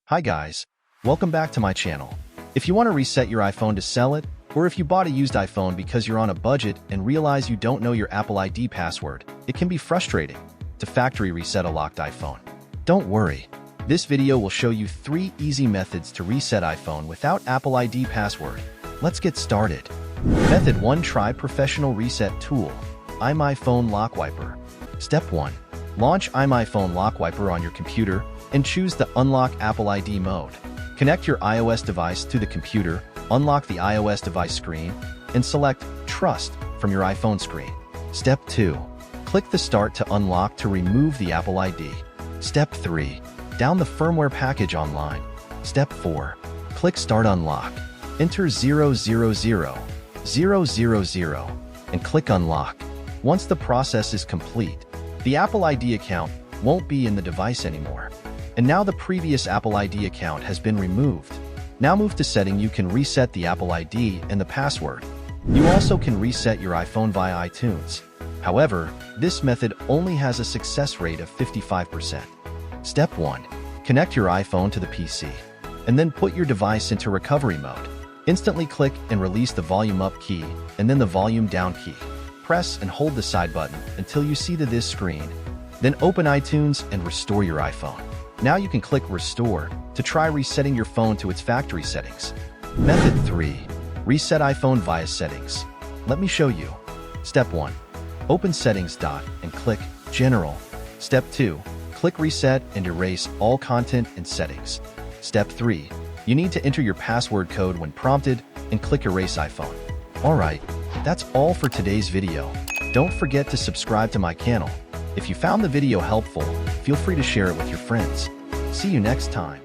Hi guys, welcome back to my channel. If you want to reset your iPhone to sell it, or if you bought a used iPhone because you're on a budget and realize you don't know your Apple ID password, it can be frustrating to factory reset a locked iPhone. Don't worry, this video will show you 3 easy methods to reset iPhone without Apple ID password. Let's get started. Method 1. Try Professional Reset Tool, iMyFone-Lockwiper. Step 1. Launch iMyFone-Lockwiper on your computer and choose the Unlock Apple ID mode. Connect your iOS device to the computer, unlock the iOS device screen, and select Trust from your iPhone screen. Step 2. Click the Start to unlock to remove the Apple ID. Step 3. Down the firmware package online. Step 4. Click Start Unlock. Enter 000 and click Unlock. Once the process is complete, the Apple ID account won't be in the device anymore. And now the previous Apple ID account has been removed. Now move to Setting. You can reset the Apple ID and the password. You also can reset your iPhone via iTunes. However, this method only has a success rate of 55%. Step 1. Connect your iPhone to the PC, and then put your device into recovery mode. Instantly click and release the volume up key and then the volume down key. Press and hold the side button until you see this screen. Then open iTunes and restore your iPhone. Now you can click Restore to try resetting your phone to its factory settings. Method 3. Reset iPhone via Settings. Let me show you. Step 1. Open Settings and click General. Step 2. Click Reset and erase all content and settings. Step 3. You need to enter your password code when prompted and click Erase iPhone. Alright, that's all for today's video. Don't forget to subscribe to my channel. If you found the video helpful, feel free to share it with your friends. See you next time.